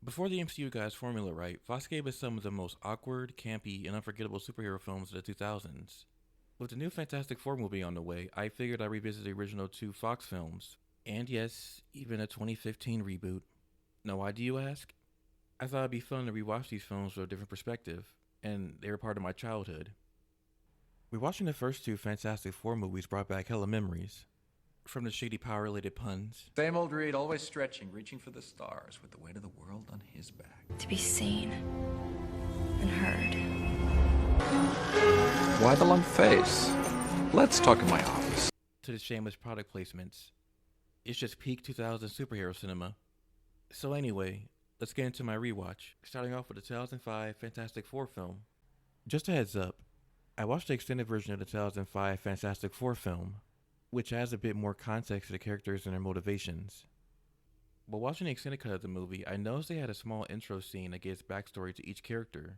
Before the MCU got its formula right, Fox gave us some of the most awkward, campy, and unforgettable superhero films of the 2000s. With the new Fantastic Four movie on the way, I figured I'd revisit the original two Fox films, and yes, even a 2015 reboot. Now, why do you ask? I thought it'd be fun to rewatch these films with a different perspective, and they were part of my childhood. Rewatching the first two Fantastic Four movies brought back hella memories. From the shady power related puns, Same old Reed, always stretching, reaching for the stars with the weight of the world on his back. To be seen and heard. Why the lump face? Let's talk in my office. to the shameless product placements. It's just peak 2000 superhero cinema. So anyway, let's get into my rewatch, starting off with the 2005 Fantastic Four film. Just a heads up, I watched the extended version of the 2005 Fantastic Four film, which adds a bit more context to the characters and their motivations. While watching the extended cut of the movie, I noticed they had a small intro scene that gives backstory to each character,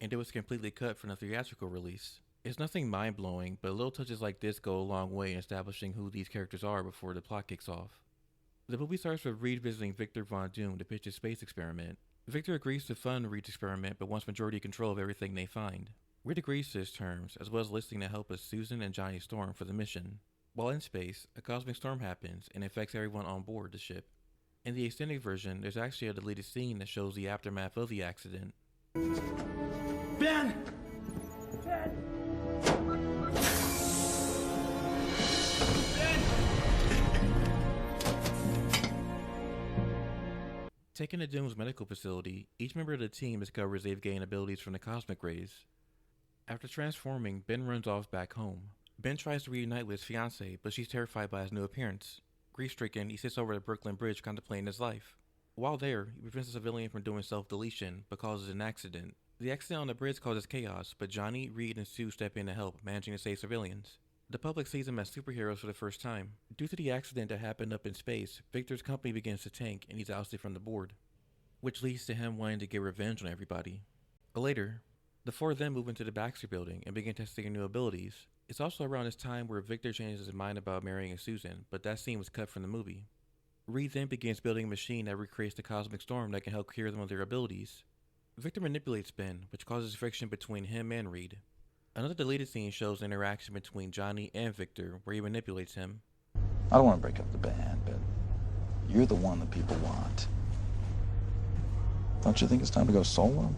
and it was completely cut from the theatrical release. It's nothing mind-blowing, but little touches like this go a long way in establishing who these characters are before the plot kicks off. The movie starts with Reed visiting Victor Von Doom to pitch his space experiment. Victor agrees to fund Reed's experiment but wants majority control of everything they find. Reed agrees to his terms, as well as listing to help us Susan and Johnny Storm for the mission. While in space, a cosmic storm happens and affects everyone on board the ship. In the extended version, there's actually a deleted scene that shows the aftermath of the accident. Ben! Taken to Doom's medical facility, each member of the team discovers they've gained abilities from the cosmic rays. After transforming, Ben runs off back home. Ben tries to reunite with his fiancée, but she's terrified by his new appearance. Grief-stricken, he sits over the Brooklyn Bridge contemplating his life. While there, he prevents a civilian from doing self-deletion, but causes an accident. The accident on the bridge causes chaos, but Johnny, Reed, and Sue step in to help, managing to save civilians. The public sees them as superheroes for the first time. Due to the accident that happened up in space, Victor's company begins to tank, and he's ousted from the board, which leads to him wanting to get revenge on everybody. Later, the four of them move into the Baxter building and begin testing their new abilities. It's also around this time where Victor changes his mind about marrying Susan, but that scene was cut from the movie. Reed then begins building a machine that recreates the cosmic storm that can help cure them of their abilities. Victor manipulates Ben, which causes friction between him and Reed. Another deleted scene shows the interaction between Johnny and Victor, where he manipulates him. I don't want to break up the band, but you're the one that people want. Don't you think it's time to go solo?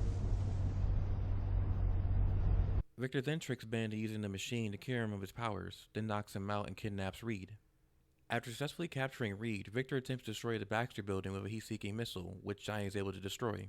Victor then tricks Ben into using the machine to cure him of his powers, then knocks him out and kidnaps Reed. After successfully capturing Reed, Victor attempts to destroy the Baxter building with a heat-seeking missile, which Johnny is able to destroy.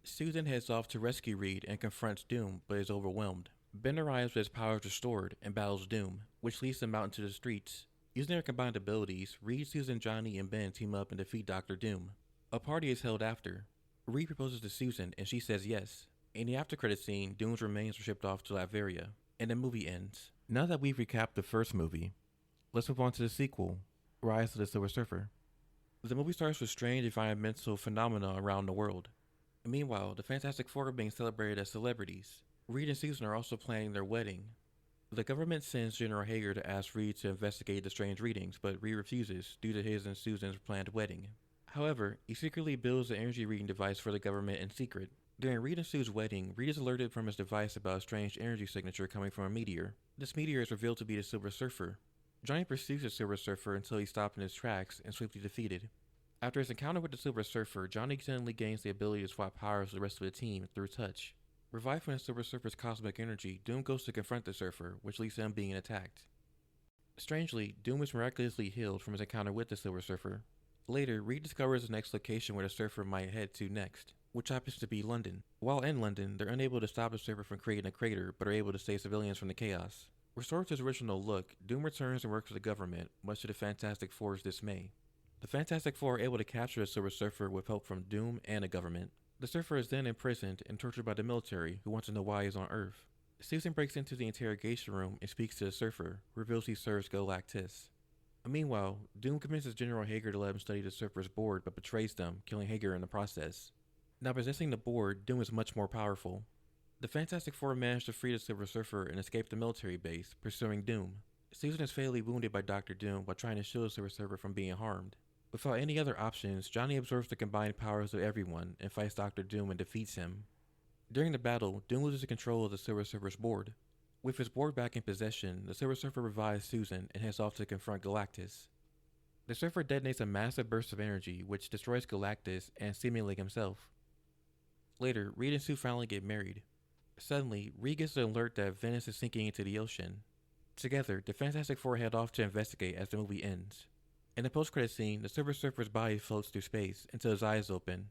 Sue then heads off to rescue Reed and confronts Doom, but is overwhelmed. Ben arrives with his powers restored and battles Doom, which leads them out into the streets. Using their combined abilities, Reed, Susan, Johnny, and Ben team up and defeat Dr. Doom. A party is held after. Reed proposes to Susan, and she says yes. In the after-credits scene, Doom's remains are shipped off to Latveria, and the movie ends. Now that we've recapped the first movie, let's move on to the sequel, Rise of the Silver Surfer. The movie starts with strange environmental phenomena around the world. Meanwhile, the Fantastic Four are being celebrated as celebrities. Reed and Susan are also planning their wedding. The government sends General Hager to ask Reed to investigate the strange readings, but Reed refuses due to his and Susan's planned wedding. However, he secretly builds an energy reading device for the government in secret. During Reed and Sue's wedding, Reed is alerted from his device about a strange energy signature coming from a meteor. This meteor is revealed to be the Silver Surfer. Johnny pursues the Silver Surfer until he's stopped in his tracks and swiftly defeated. After his encounter with the Silver Surfer, Johnny suddenly gains the ability to swap powers with the rest of the team through touch. Revived from the Silver Surfer's cosmic energy, Doom goes to confront the Surfer, which leads to him being attacked. Strangely, Doom is miraculously healed from his encounter with the Silver Surfer. Later, Reed discovers the next location where the Surfer might head to next, which happens to be London. While in London, they're unable to stop the Surfer from creating a crater, but are able to save civilians from the chaos. Restored to his original look, Doom returns and works with the government, much to the Fantastic Four's dismay. The Fantastic Four are able to capture the Silver Surfer with help from Doom and the government. The Surfer is then imprisoned and tortured by the military, who want to know why he's on Earth. Susan breaks into the interrogation room and speaks to the Surfer, reveals he serves Galactus. Meanwhile, Doom convinces General Hager to let him study the Surfer's board, but betrays them, killing Hager in the process. Now possessing the board, Doom is much more powerful. The Fantastic Four manage to free the Silver Surfer and escape the military base, pursuing Doom. Susan is fatally wounded by Dr. Doom while trying to shield the Silver Surfer from being harmed. Without any other options, Johnny absorbs the combined powers of everyone and fights Dr. Doom and defeats him. During the battle, Doom loses control of the Silver Surfer's board. With his board back in possession, the Silver Surfer revives Susan and heads off to confront Galactus. The Surfer detonates a massive burst of energy which destroys Galactus and seemingly himself. Later, Reed and Sue finally get married. Suddenly, Reed gets the alert that Venice is sinking into the ocean. Together, the Fantastic Four head off to investigate as the movie ends. In the post-credit scene, the Silver Surfer's body floats through space until his eyes open,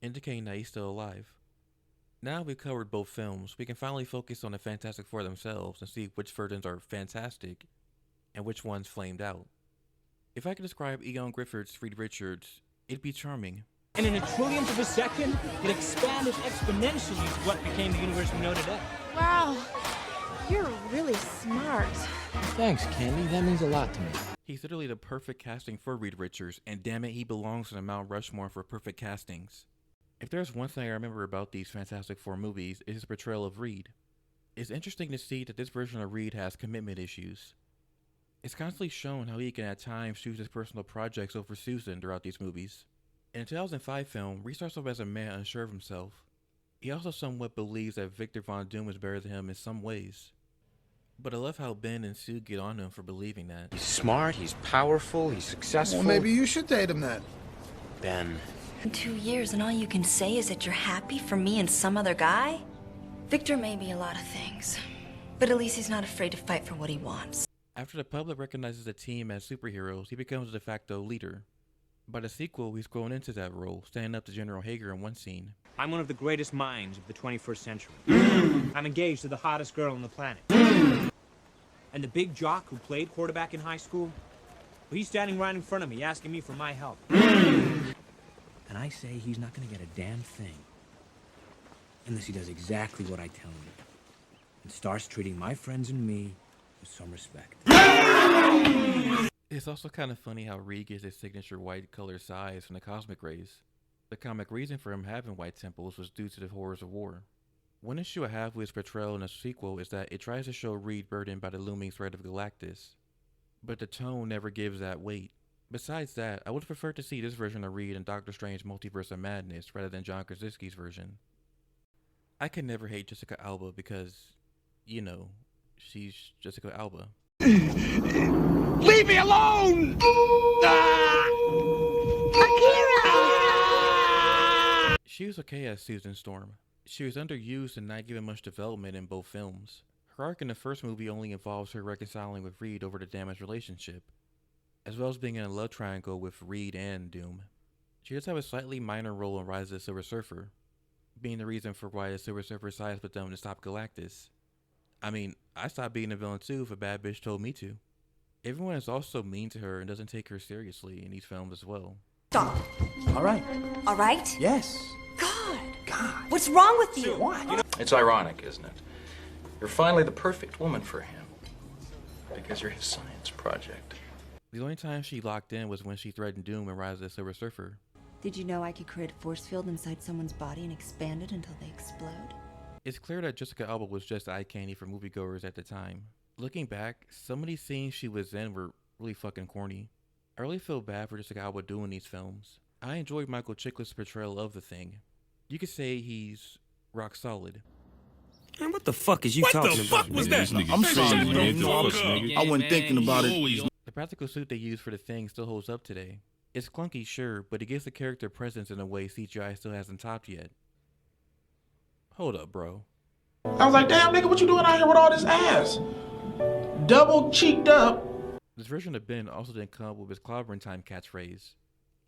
indicating that he's still alive. Now we've covered both films, we can finally focus on the Fantastic Four themselves and see which versions are fantastic and which ones flamed out. If I could describe Egon Griffith's Reed Richards, it'd be charming. And in a trillionth of a second, it expanded exponentially to what became the universe we know today. Wow, you're really smart. Thanks, Candy. That means a lot to me. He's literally the perfect casting for Reed Richards, and damn it, he belongs in the Mount Rushmore for perfect castings. If there's one thing I remember about these Fantastic Four movies, it's his portrayal of Reed. It's interesting to see that this version of Reed has commitment issues. It's constantly shown how he can at times choose his personal projects over Susan throughout these movies. In the 2005 film, Reed starts off as a man unsure of himself. He also somewhat believes that Victor Von Doom is better than him in some ways. But I love how Ben and Sue get on him for believing that. He's smart, he's powerful, he's successful. Well, maybe you should date him then. Ben. In 2 years, and all you can say is that you're happy for me and some other guy? Victor may be a lot of things, but at least he's not afraid to fight for what he wants. After the public recognizes the team as superheroes, he becomes a de facto leader. By the sequel, he's grown into that role, standing up to General Hager in one scene. I'm one of the greatest minds of the 21st century. I'm engaged to the hottest girl on the planet. And the big jock who played quarterback in high school, well, he's standing right in front of me asking me for my help. And I say he's not gonna get a damn thing unless he does exactly what I tell him and starts treating my friends and me with some respect. It's also kind of funny how Reed gets his signature white color size from the cosmic rays. The comic reason for him having white temples was due to the horrors of war. One issue I have with his portrayal in the sequel is that it tries to show Reed burdened by the looming threat of Galactus, but the tone never gives that weight. Besides that, I would have preferred to see this version of Reed in Doctor Strange Multiverse of Madness rather than John Krasinski's version. I can never hate Jessica Alba because, you know, she's Jessica Alba. Leave me alone! Akira! She was okay as Susan Storm. She was underused and not given much development in both films. Her arc in the first movie only involves her reconciling with Reed over the damaged relationship, as well as being in a love triangle with Reed and Doom. She does have a slightly minor role in Rise of the Silver Surfer, being the reason for why the Silver Surfer sides with them to stop Galactus. I mean, I stopped being a villain too if a bad bitch told me to. Everyone is also mean to her and doesn't take her seriously in these films as well. Stop. All right. All right? Yes. God. God. What's wrong with you? What? It's ironic, isn't it? You're finally the perfect woman for him. Because you're his science project. The only time she locked in was when she threatened Doom in Rise of the Silver Surfer. Did you know I could create a force field inside someone's body and expand it until they explode? It's clear that Jessica Alba was just eye candy for moviegoers at the time. Looking back, some of these scenes she was in were really fucking corny. I really feel bad for Jessica Alba doing these films. I enjoyed Michael Chiklis' portrayal of the Thing. You could say he's rock solid. Man, what the fuck is you talking about? What the fuck was that? I'm sorry, man. I wasn't thinking about it. The practical suit they used for the Thing still holds up today. It's clunky, sure, but it gives the character presence in a way CGI still hasn't topped yet. Hold up, bro. I was like, damn, nigga, what you doing out here with all this ass? Double cheeked up. This version of Ben also didn't come up with his clobbering time catchphrase,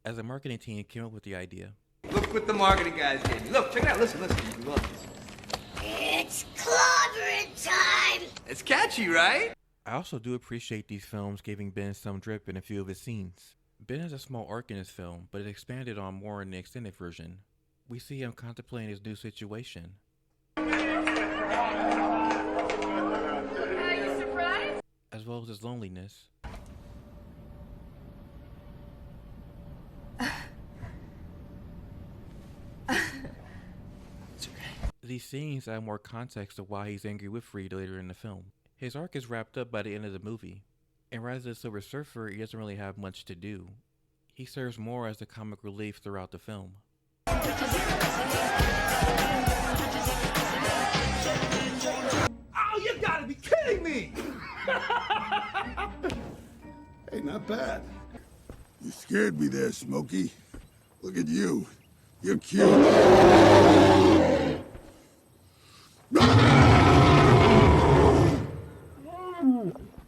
as the marketing team came up with the idea. Look what the marketing guys did. Look, check it out. Listen. You love this. It's clobbering time! It's catchy, right? I also do appreciate these films giving Ben some drip in a few of his scenes. Ben has a small arc in this film, but it expanded on more in the extended version. We see him contemplating his new situation. Are you surprised? As well as his loneliness. These scenes add more context to why he's angry with Reed later in the film. His arc is wrapped up by the end of the movie. In Rise of the Silver Surfer, he doesn't really have much to do. He serves more as the comic relief throughout the film. Oh, you gotta be kidding me! Hey, not bad. You scared me there, Smokey. Look at you. You're cute. Yeah,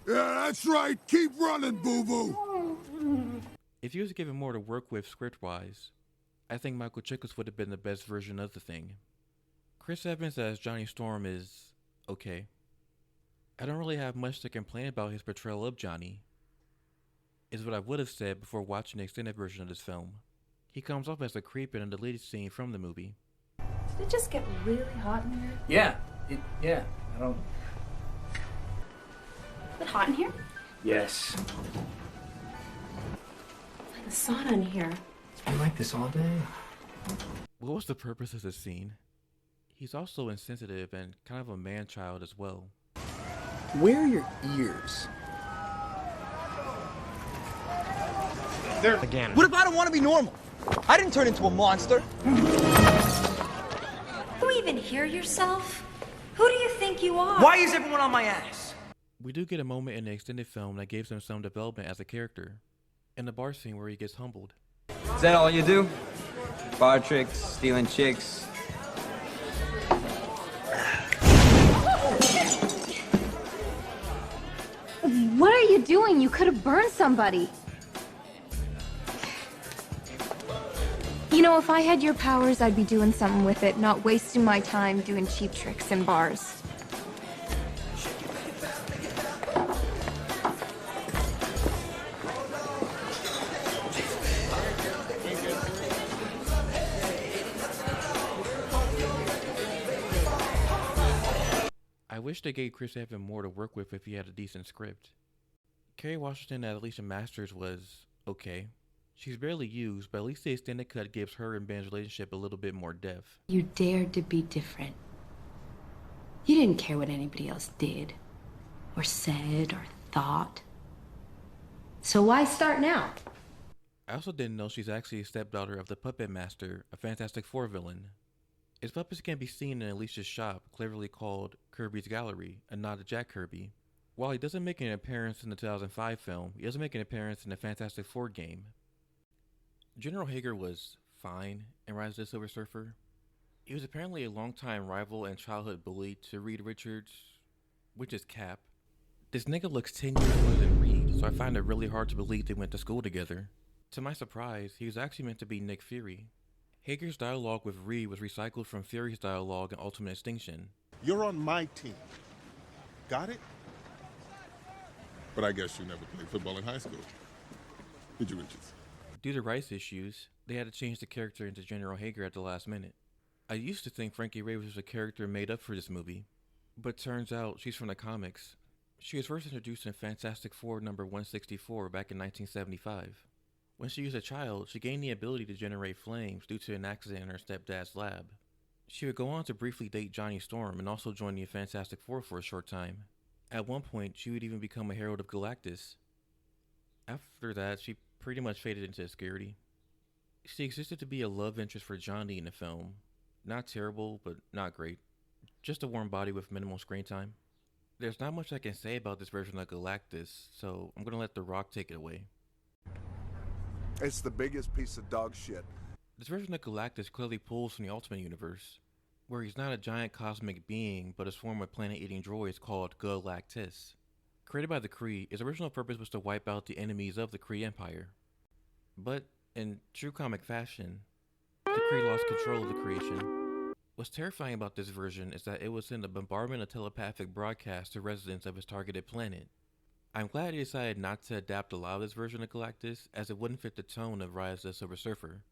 that's right. Keep running, boo-boo. If he was given more to work with script-wise, I think Michael Chiklis would have been the best version of the thing. Chris Evans as Johnny Storm is okay. I don't really have much to complain about his portrayal of Johnny, is what I would have said before watching the extended version of this film. He comes off as a creep in a deleted scene from the movie. Did it just get really hot in here? Yeah. I don't... Is it hot in here? Yes. It's like a sauna in here. It's been like this all day. What was the purpose of this scene? He's also insensitive and kind of a man-child as well. Where are your ears? There again. What if I don't want to be normal? I didn't turn into a monster. You even hear yourself? Who do you think you are? Why is everyone on my ass? We do get a moment in the extended film that gives him some development as a character, in the bar scene where he gets humbled. Is that all you do? Bar tricks, stealing chicks? What are you doing? You could have burned somebody. You know, if I had your powers, I'd be doing something with it, not wasting my time doing cheap tricks in bars. I wish they gave Chris Evans more to work with if he had a decent script. Kerry Washington as Alicia Masters was okay. She's barely used, but at least the extended cut gives her and Ben's relationship a little bit more depth. You dared to be different. You didn't care what anybody else did, or said, or thought. So why start now? I also didn't know she's actually a stepdaughter of the Puppet Master, a Fantastic Four villain. His puppets can be seen in Alicia's shop, cleverly called Kirby's Gallery, a nod to Jack Kirby. While he doesn't make an appearance in the 2005 film, he does make an appearance in the Fantastic Four game. General Hager was fine in Rise of the Silver Surfer. He was apparently a longtime rival and childhood bully to Reed Richards, which is Cap. This nigga looks 10 years older than Reed, so I find it really hard to believe they went to school together. To my surprise, he was actually meant to be Nick Fury. Hager's dialogue with Reed was recycled from Fury's dialogue in Ultimate Extinction. You're on my team. Got it? But I guess you never played football in high school. Did you, Richards? Due to rights issues, they had to change the character into General Hager at the last minute. I used to think Frankie Raye was a character made up for this movie, but turns out she's from the comics. She was first introduced in Fantastic Four number 164 back in 1975. When she was a child, she gained the ability to generate flames due to an accident in her stepdad's lab. She would go on to briefly date Johnny Storm and also join the Fantastic Four for a short time. At one point, she would even become a herald of Galactus. After that, she pretty much faded into obscurity. She existed to be a love interest for Johnny in the film. Not terrible, but not great. Just a warm body with minimal screen time. There's not much I can say about this version of Galactus, so I'm gonna let The Rock take it away. It's the biggest piece of dog shit. This version of Galactus clearly pulls from the Ultimate Universe, where he's not a giant cosmic being, but a swarm of planet-eating droids called Galactus. Created by the Kree, his original purpose was to wipe out the enemies of the Kree Empire. But, in true comic fashion, the Kree lost control of the creation. What's terrifying about this version is that it would send a bombardment of telepathic broadcasts to residents of his targeted planet. I'm glad he decided not to adapt a lot of this version of Galactus, as it wouldn't fit the tone of Rise of the Silver Surfer.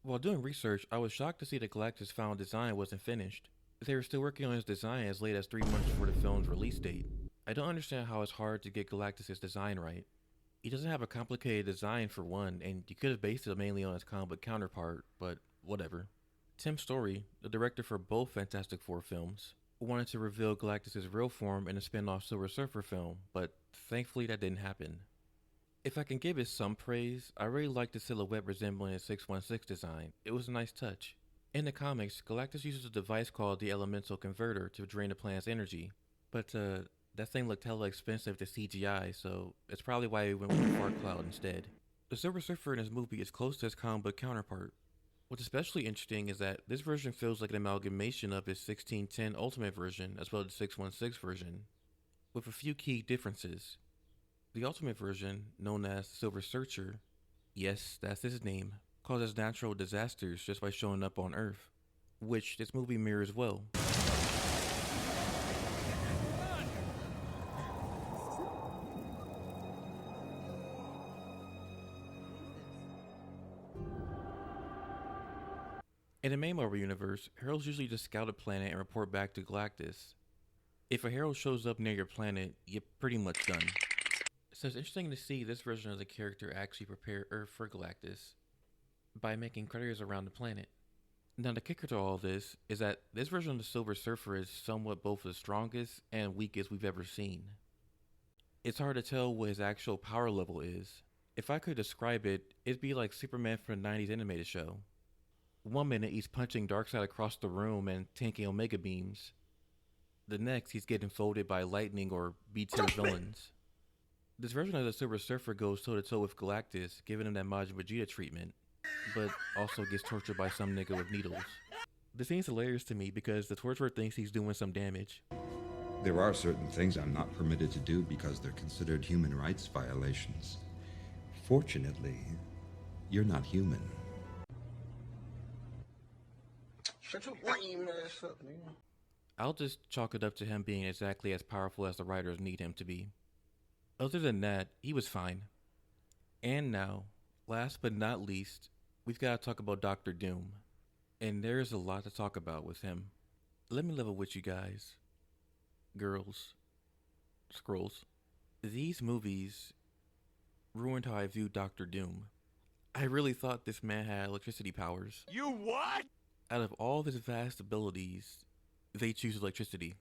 While doing research, I was shocked to see that Galactus' final design wasn't finished. They were still working on his design as late as 3 months before the film's release date. I don't understand how it's hard to get Galactus' design right. He doesn't have a complicated design for one, and you could have based it mainly on his comic book counterpart, but whatever. Tim Story, the director for both Fantastic Four films, wanted to reveal Galactus' real form in a spin-off Silver Surfer film, but thankfully that didn't happen. If I can give it some praise, I really like the silhouette resembling his 616 design. It was a nice touch. In the comics, Galactus uses a device called the Elemental Converter to drain the planet's energy. But that thing looked hella expensive to CGI, so it's probably why we went with the Fart Cloud instead. The Silver Surfer in this movie is close to his comic book counterpart. What's especially interesting is that this version feels like an amalgamation of his 1610 Ultimate version as well as the 616 version, with a few key differences. The Ultimate version, known as Silver Searcher, yes, that's his name, causes natural disasters just by showing up on Earth, which this movie mirrors well. In the main Marvel universe, heralds usually just scout a planet and report back to Galactus. If a herald shows up near your planet, you're pretty much done. So it's interesting to see this version of the character actually prepare Earth for Galactus by making craters around the planet. Now the kicker to all this is that this version of the Silver Surfer is somewhat both the strongest and weakest we've ever seen. It's hard to tell what his actual power level is. If I could describe it, it'd be like Superman from the 90s animated show. One minute he's punching Darkseid across the room and tanking Omega beams. The next he's getting folded by lightning or B-tier villains. This version of the Silver Surfer goes toe-to-toe with Galactus, giving him that Majin Vegeta treatment, but also gets tortured by some nigga with needles. This seems hilarious to me because the torturer thinks he's doing some damage. There are certain things I'm not permitted to do because they're considered human rights violations. Fortunately, you're not human. Shut your lame ass up, nigga. I'll just chalk it up to him being exactly as powerful as the writers need him to be. Other than that, he was fine. And now, last but not least, we've got to talk about Dr. Doom. And there's a lot to talk about with him. Let me level with you guys. Girls. Scrolls. These movies ruined how I viewed Dr. Doom. I really thought this man had electricity powers. You what? Out of all of his vast abilities, they choose electricity.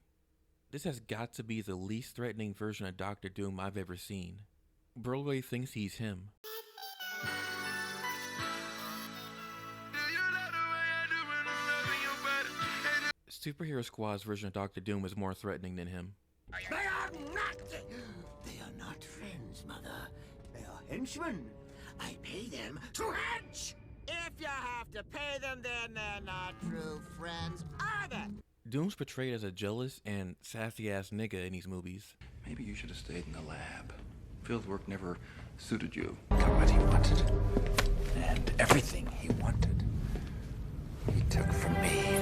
This has got to be the least threatening version of Dr. Doom I've ever seen. Broadway thinks he's him. Superhero Squad's version of Dr. Doom is more threatening than him. They are not friends, Mother. They are henchmen. I pay them to hench. If you have to pay them, then they're not true friends, are they? Doom's portrayed as a jealous and sassy-ass nigga in these movies. Maybe you should have stayed in the lab. Field work never suited you. Got what he wanted. And everything he wanted, he took from me.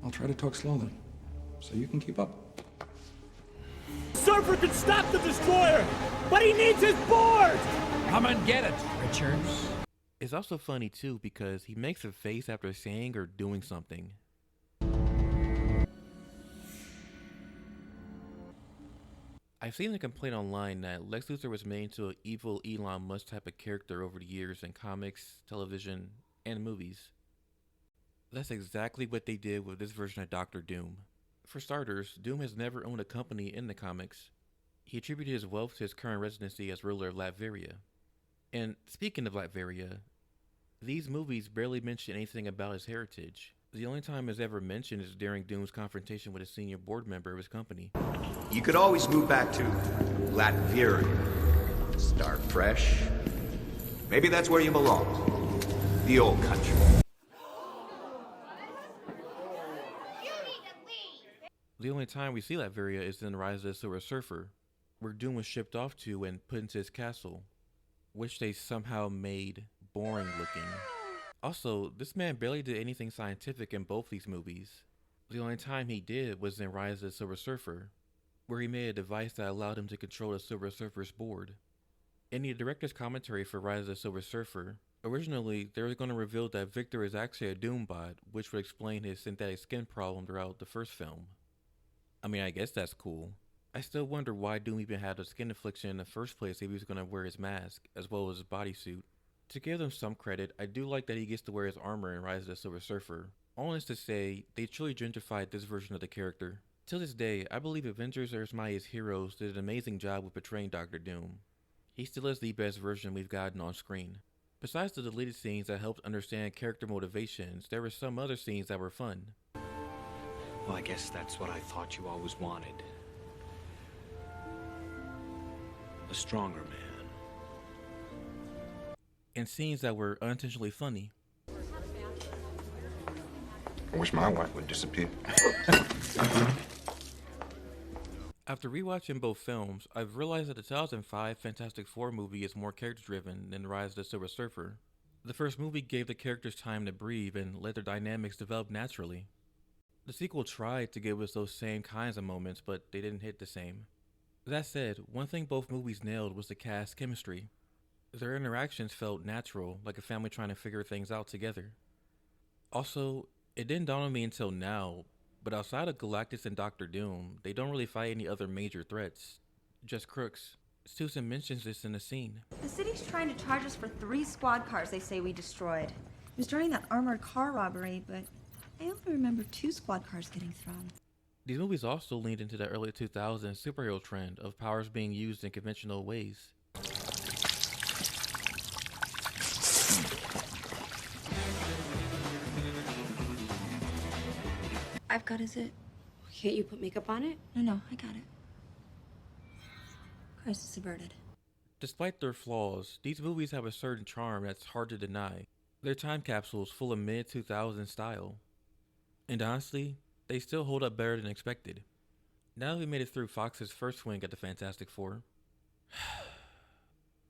I'll try to talk slowly, so you can keep up. Surfer can stop the destroyer, but he needs his board! Come and get it, Richards. It's also funny too because he makes a face after saying or doing something. I've seen a complaint online that Lex Luthor was made into an evil Elon Musk type of character over the years in comics, television, and movies. That's exactly what they did with this version of Dr. Doom. For starters, Doom has never owned a company in the comics. He attributed his wealth to his current residency as ruler of Latveria. And speaking of Latveria, these movies barely mention anything about his heritage. The only time it's ever mentioned is during Doom's confrontation with a senior board member of his company. You could always move back to Latveria. Start fresh. Maybe that's where you belong. The old country. The only time we see Latveria is in Rise of the Silver Surfer, where Doom was shipped off to and put into his castle, which they somehow made boring looking. Also, this man barely did anything scientific in both these movies. The only time he did was in Rise of the Silver Surfer, where he made a device that allowed him to control the Silver Surfer's board. In the director's commentary for Rise of the Silver Surfer, originally they were going to reveal that Victor is actually a Doombot, which would explain his synthetic skin problem throughout the first film. I mean, I guess that's cool. I still wonder why Doom even had a skin affliction in the first place if he was going to wear his mask, as well as his bodysuit. To give them some credit, I do like that he gets to wear his armor in Rise of the Silver Surfer. All this to say, they truly gentrified this version of the character. Till this day, I believe Avengers Earth Maya's heroes did an amazing job with portraying Dr. Doom. He still is the best version we've gotten on screen. Besides the deleted scenes that helped understand character motivations, there were some other scenes that were fun. Well, I guess that's what I thought you always wanted. A stronger man. And scenes that were unintentionally funny. I wish my wife would disappear. After rewatching both films, I've realized that the 2005 Fantastic Four movie is more character-driven than Rise of the Silver Surfer. The first movie gave the characters time to breathe and let their dynamics develop naturally. The sequel tried to give us those same kinds of moments, but they didn't hit the same. That said, one thing both movies nailed was the cast chemistry. Their interactions felt natural, like a family trying to figure things out together. Also, it didn't dawn on me until now, but outside of Galactus and Doctor Doom, they don't really fight any other major threats. Just crooks. Susan mentions this in the scene. The city's trying to charge us for 3 squad cars they say we destroyed. It was during that armored car robbery, but I only remember 2 squad cars getting thrown. These movies also leaned into the early 2000s superhero trend of powers being used in conventional ways. I've got his it. Can't you put makeup on it? No, I got it. Crisis averted. Despite their flaws, these movies have a certain charm that's hard to deny. They're time capsules full of mid-2000s style. And honestly, they still hold up better than expected. Now that we made it through Fox's first swing at the Fantastic Four,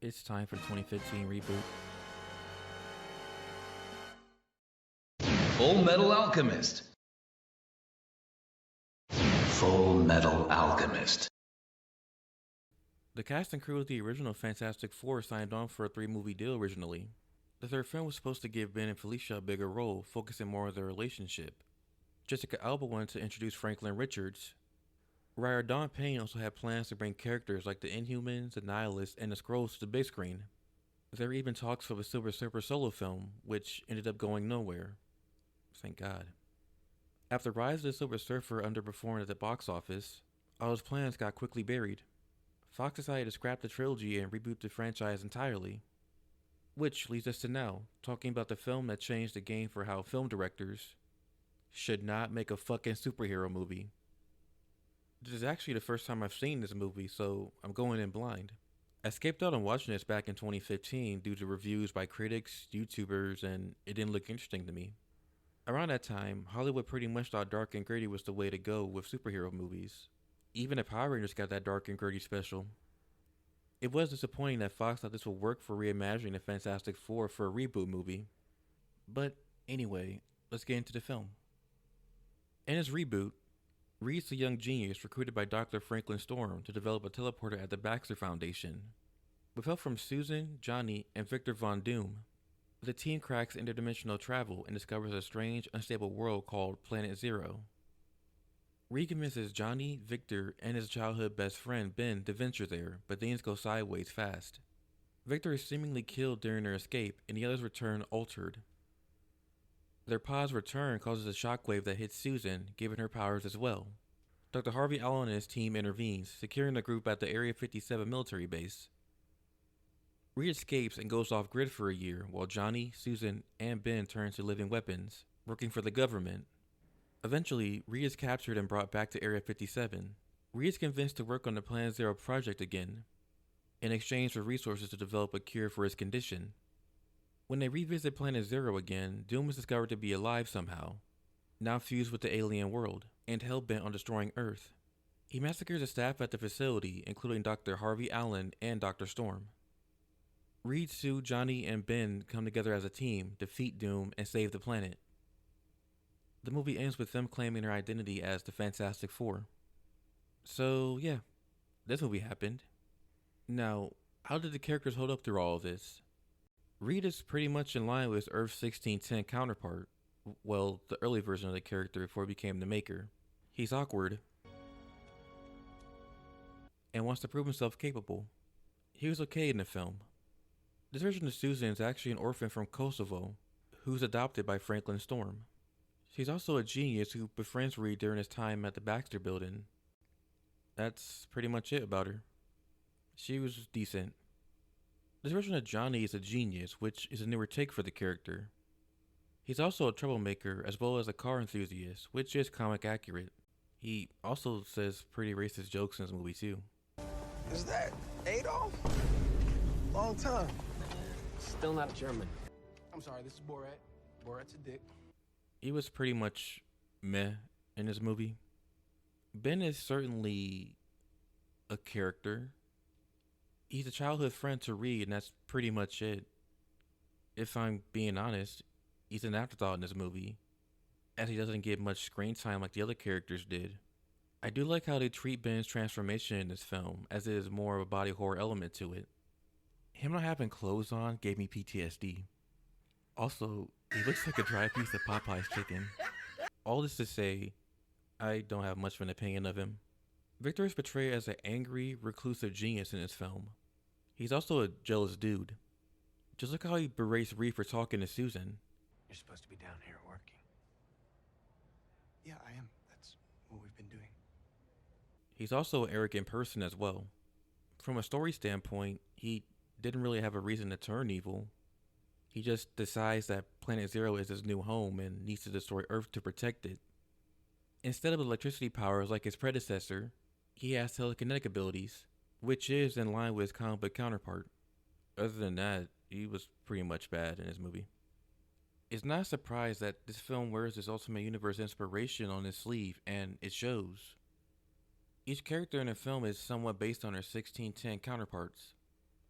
it's time for the 2015 reboot. Full Metal Alchemist. Full Metal Alchemist. The cast and crew of the original Fantastic Four signed on for a 3-movie deal originally. The third film was supposed to give Ben and Felicia a bigger role, focusing more on their relationship. Jessica Alba wanted to introduce Franklin Richards. Writer Don Payne also had plans to bring characters like the Inhumans, the Nihilists, and the Skrulls to the big screen. There were even talks of a Silver Surfer solo film, which ended up going nowhere. Thank God. After Rise of the Silver Surfer underperformed at the box office, all those plans got quickly buried. Fox decided to scrap the trilogy and reboot the franchise entirely. Which leads us to now, talking about the film that changed the game for how film directors should not make a fucking superhero movie. This is actually the first time I've seen this movie, so I'm going in blind. I skipped out on watching this back in 2015 due to reviews by critics, YouTubers, and it didn't look interesting to me. Around that time, Hollywood pretty much thought dark and gritty was the way to go with superhero movies. Even the Power Rangers got that dark and gritty special. It was disappointing that Fox thought this would work for reimagining the Fantastic Four for a reboot movie. But anyway, let's get into the film. In his reboot, Reed's a young genius recruited by Dr. Franklin Storm to develop a teleporter at the Baxter Foundation. With help from Susan, Johnny, and Victor Von Doom, the team cracks interdimensional travel and discovers a strange, unstable world called Planet Zero. Reed convinces Johnny, Victor, and his childhood best friend Ben to venture there, but things go sideways fast. Victor is seemingly killed during their escape, and the others return altered. Their pod's return causes a shockwave that hits Susan, giving her powers as well. Dr. Harvey Allen and his team intervenes, securing the group at the Area 57 military base. Reed escapes and goes off-grid for a year, while Johnny, Susan, and Ben turn to living weapons, working for the government. Eventually, Reed is captured and brought back to Area 57. Reed is convinced to work on the Planet Zero project again, in exchange for resources to develop a cure for his condition. When they revisit Planet Zero again, Doom is discovered to be alive somehow, now fused with the alien world, and hell-bent on destroying Earth. He massacres the staff at the facility, including Dr. Harvey Allen and Dr. Storm. Reed, Sue, Johnny, and Ben come together as a team, defeat Doom, and save the planet. The movie ends with them claiming their identity as the Fantastic Four. So, yeah, this movie happened. Now, how did the characters hold up through all of this? Reed is pretty much in line with his Earth 1610 counterpart, well, the early version of the character before he became the Maker. He's awkward, and wants to prove himself capable. He was okay in the film. This version of Susan is actually an orphan from Kosovo, who's adopted by Franklin Storm. She's also a genius who befriends Reed during his time at the Baxter Building. That's pretty much it about her. She was decent. This version of Johnny is a genius, which is a newer take for the character. He's also a troublemaker as well as a car enthusiast, which is comic accurate. He also says pretty racist jokes in this movie too. Is that Adolf? Long time. Still not German. I'm sorry, this is Borat. Borat's a dick. He was pretty much meh in this movie. Ben is certainly a character. He's a childhood friend to Reed, and that's pretty much it. If I'm being honest, he's an afterthought in this movie, as he doesn't get much screen time like the other characters did. I do like how they treat Ben's transformation in this film, as it is more of a body horror element to it. Him not having clothes on gave me PTSD. Also, he looks like a dry piece of Popeye's chicken. All this to say, I don't have much of an opinion of him. Victor is portrayed as an angry, reclusive genius in this film. He's also a jealous dude. Just look how he berates Reed for talking to Susan. You're supposed to be down here working. Yeah, I am. That's what we've been doing. He's also an arrogant person as well. From a story standpoint, he didn't really have a reason to turn evil. He just decides that Planet Zero is his new home and needs to destroy Earth to protect it. Instead of electricity powers like his predecessor, he has telekinetic abilities, which is in line with his comic book counterpart. Other than that, he was pretty much bad in this movie. It's not a surprise that this film wears his Ultimate Universe inspiration on his sleeve, and it shows. Each character in the film is somewhat based on their 1610 counterparts.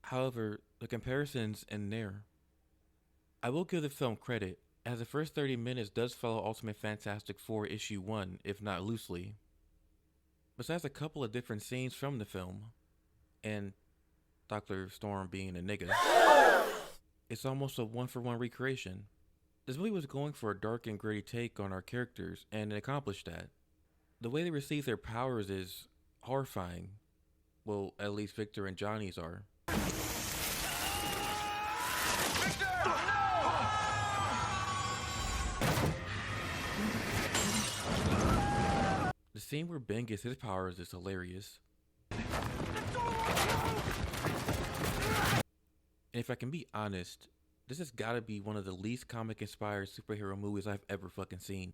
However, the comparisons end there. I will give the film credit, as the first 30 minutes does follow Ultimate Fantastic Four issue 1, if not loosely. Besides a couple of different scenes from the film, and Dr. Storm being a nigga, it's almost a one-for-one recreation. This movie was going for a dark and gritty take on our characters, and it accomplished that. The way they receive their powers is horrifying. Well, at least Victor and Johnny's are. The scene where Ben gets his powers is hilarious. And if I can be honest, this has gotta be one of the least comic-inspired superhero movies I've ever fucking seen.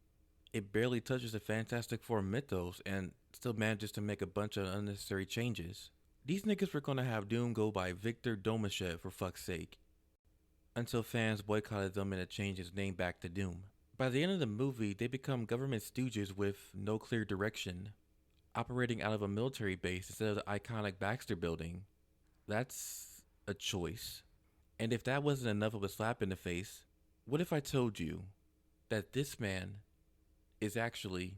It barely touches the Fantastic Four mythos and still manages to make a bunch of unnecessary changes. These niggas were gonna have Doom go by Victor Domashev for fuck's sake, until fans boycotted them and it changed his name back to Doom. By the end of the movie, they become government stooges with no clear direction, operating out of a military base instead of the iconic Baxter building. That's a choice. And if that wasn't enough of a slap in the face, what if I told you that this man is actually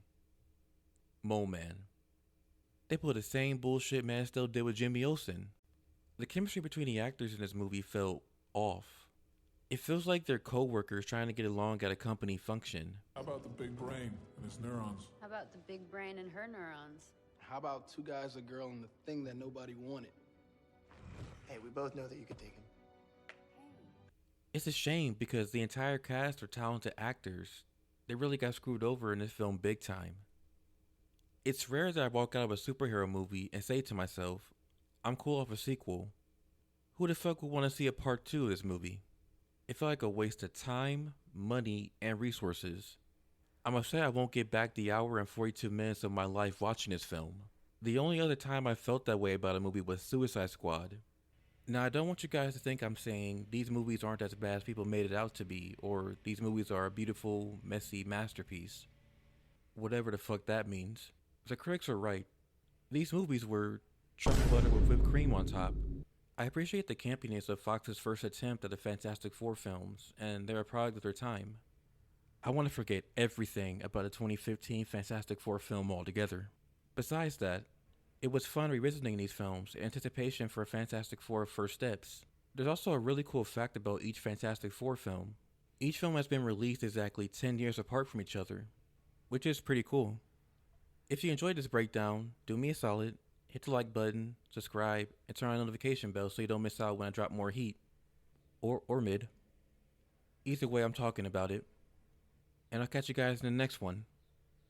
Mole Man? They pulled the same bullshit Man still did with Jimmy Olsen. The chemistry between the actors in this movie felt off. It feels like they're co-workers trying to get along at a company function. How about the big brain and its neurons? How about the big brain and her neurons? How about two guys, a girl, and the thing that nobody wanted? Hey, we both know that you could take him. It's a shame because the entire cast are talented actors. They really got screwed over in this film big time. It's rare that I walk out of a superhero movie and say to myself, I'm cool off a sequel. Who the fuck would want to see a part 2 of this movie? It felt like a waste of time, money, and resources. I'm upset I won't get back the hour and 42 minutes of my life watching this film. The only other time I felt that way about a movie was Suicide Squad. Now, I don't want you guys to think I'm saying these movies aren't as bad as people made it out to be, or these movies are a beautiful, messy masterpiece. Whatever the fuck that means. The critics are right. These movies were truffle butter with whipped cream on top. I appreciate the campiness of Fox's first attempt at the Fantastic Four films, and they're a product of their time. I want to forget everything about the 2015 Fantastic Four film altogether. Besides that, it was fun revisiting these films in anticipation for Fantastic Four First Steps. There's also a really cool fact about each Fantastic Four film. Each film has been released exactly 10 years apart from each other, which is pretty cool. If you enjoyed this breakdown, do me a solid, hit the like button, subscribe, and turn on the notification bell so you don't miss out when I drop more heat. Or mid. Either way, I'm talking about it. And I'll catch you guys in the next one.